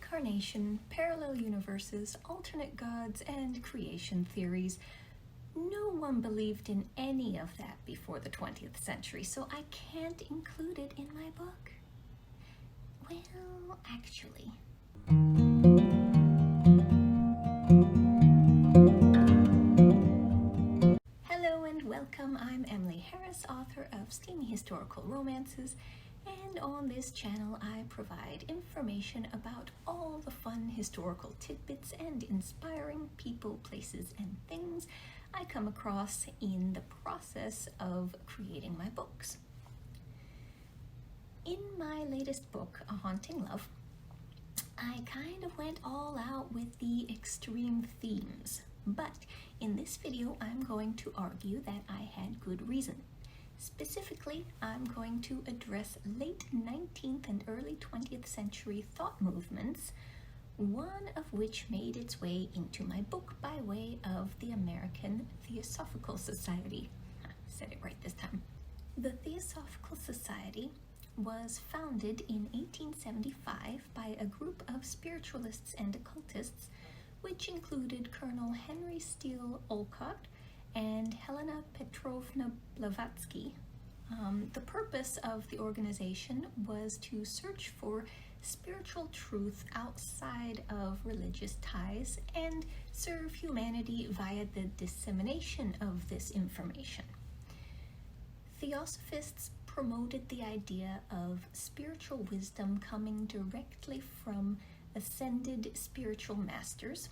reincarnation, parallel universes, alternate gods, and creation theories. No one believed in any of that before the 20th century, so I can't include it in my book. Well, actually. Hello and welcome. I'm Emily Harris, author of STEAMY Historical Romances, and on this channel I provide information about all the fun historical tidbits and inspiring people, places, and things I come across in the process of creating my books. In my latest book, A Haunting Love, I kind of went all out with the extreme themes, but in this video I'm going to argue that I had good reason. Specifically, I'm going to address late 19th and early 20th century thought movements, one of which made its way into my book by way of the American Theosophical Society. Said it right this time. The Theosophical Society was founded in 1875 by a group of spiritualists and occultists, which included Colonel Henry Steele Olcott and Helena Petrovna Blavatsky. The purpose of the organization was to search for spiritual truth outside of religious ties and serve humanity via the dissemination of this information. Theosophists promoted the idea of spiritual wisdom coming directly from ascended spiritual masters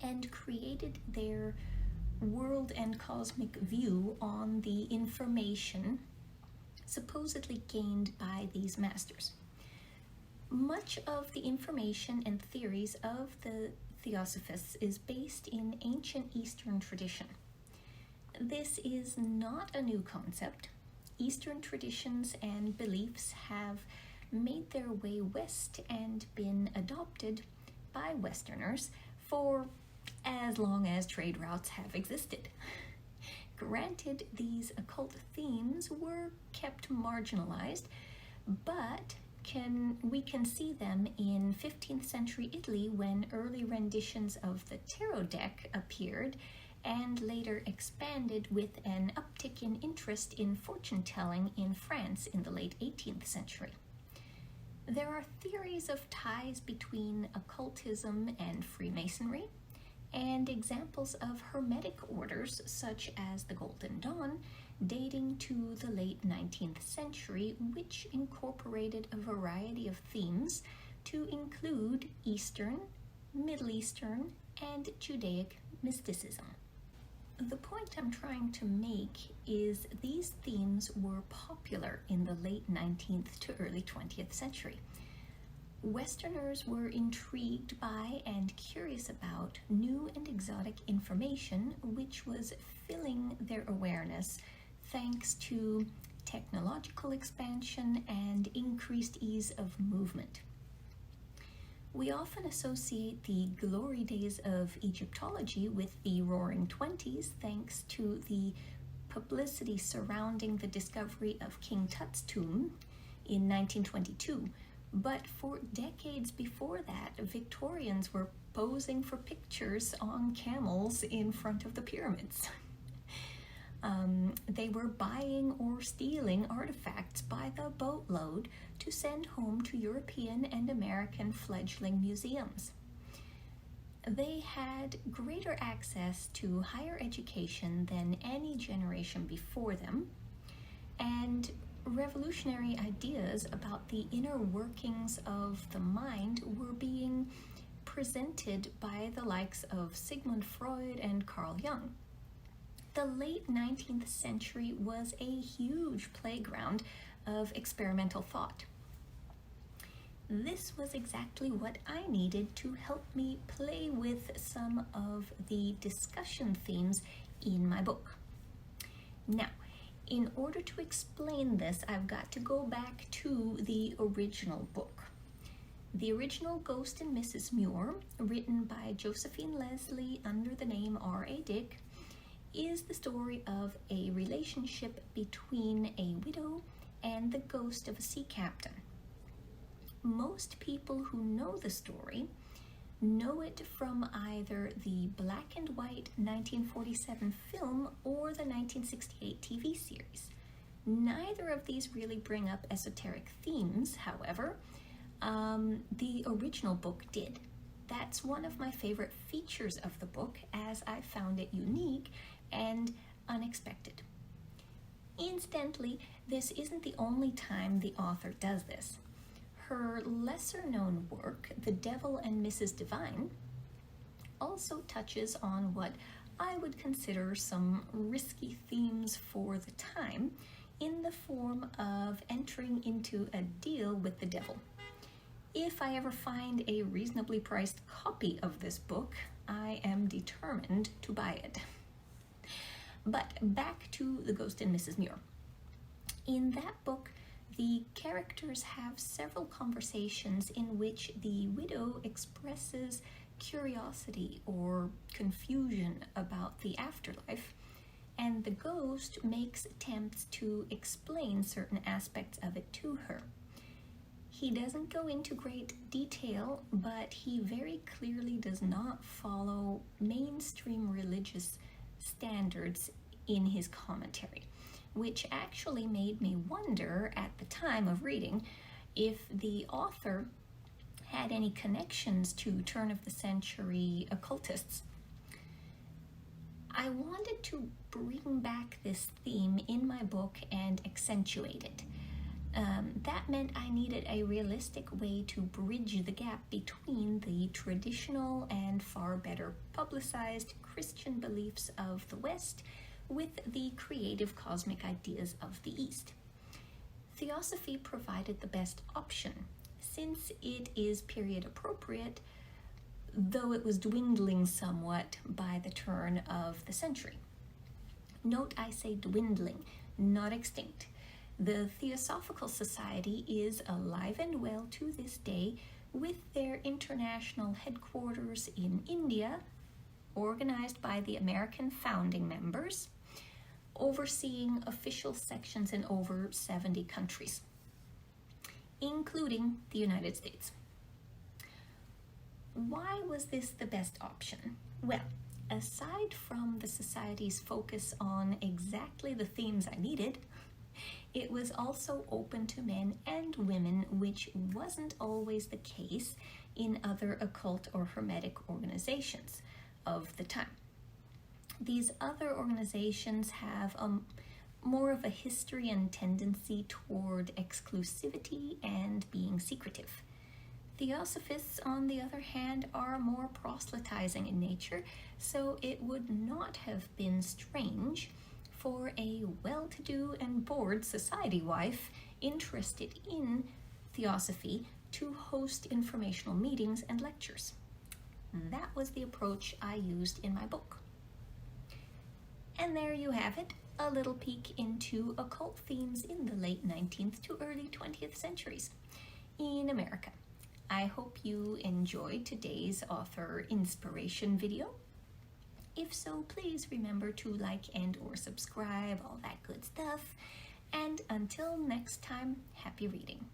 and created their world and cosmic view on the information supposedly gained by these masters. Much of the information and theories of the Theosophists is based in ancient Eastern tradition. This is not a new concept. Eastern traditions and beliefs have made their way west and been adopted by Westerners for as long as trade routes have existed. Granted, these occult themes were kept marginalized, but we can see them in 15th century Italy when early renditions of the tarot deck appeared and later expanded with an uptick in interest in fortune-telling in France in the late 18th century. There are theories of ties between occultism and Freemasonry, and examples of Hermetic orders such as the Golden Dawn, dating to the late 19th century, which incorporated a variety of themes to include Eastern, Middle Eastern, and Judaic mysticism. The point I'm trying to make is these themes were popular in the late 19th to early 20th century. Westerners were intrigued by and curious about new and exotic information, which was filling their awareness thanks to technological expansion and increased ease of movement. We often associate the glory days of Egyptology with the Roaring Twenties thanks to the publicity surrounding the discovery of King Tut's tomb in 1922. But for decades before that, Victorians were posing for pictures on camels in front of the pyramids. They were buying or stealing artifacts by the boatload to send home to European and American fledgling museums. They had greater access to higher education than any generation before them, and revolutionary ideas about the inner workings of the mind were being presented by the likes of Sigmund Freud and Carl Jung. The late 19th century was a huge playground of experimental thought. This was exactly what I needed to help me play with some of the discussion themes in my book. Now, in order to explain this, I've got to go back to the original book. The original Ghost and Mrs. Muir, written by Josephine Leslie under the name R.A. Dick, is the story of a relationship between a widow and the ghost of a sea captain. most people who know the story know it from either the black and white 1947 film or the 1968 TV series. Neither of these really bring up esoteric themes, however. The original book did. That's one of my favorite features of the book, as I found it unique and unexpected. Incidentally, this isn't the only time the author does this. Her lesser-known work, The Devil and Mrs. Divine, also touches on what I would consider some risky themes for the time, in the form of entering into a deal with the devil. If I ever find a reasonably priced copy of this book, I am determined to buy it. But back to The Ghost and Mrs. Muir. In that book, the characters have several conversations in which the widow expresses curiosity or confusion about the afterlife, and the ghost makes attempts to explain certain aspects of it to her. He doesn't go into great detail, but he very clearly does not follow mainstream religious standards in his commentary, which actually made me wonder at the time of reading if the author had any connections to turn-of-the-century occultists. I wanted to bring back this theme in my book and accentuate it. That meant I needed a realistic way to bridge the gap between the traditional and far better publicized Christian beliefs of the West with the creative cosmic ideas of the East. Theosophy provided the best option, since it is period appropriate, though it was dwindling somewhat by the turn of the century. Note I say dwindling, not extinct. The Theosophical Society is alive and well to this day, with their international headquarters in India, organized by the American founding members, overseeing official sections in over 70 countries, including the United States. Why was this the best option? Well, aside from the Society's focus on exactly the themes I needed, it was also open to men and women, which wasn't always the case in other occult or hermetic organizations of the time. These other organizations have more of a history and tendency toward exclusivity and being secretive. Theosophists, on the other hand, are more proselytizing in nature, so it would not have been strange for a well-to-do and bored society wife interested in Theosophy to host informational meetings and lectures. That was the approach I used in my book. And there you have it, a little peek into occult themes in the late 19th to early 20th centuries in America. I hope you enjoyed today's author inspiration video. If so, please remember to like and or subscribe, all that good stuff. And until next time, happy reading.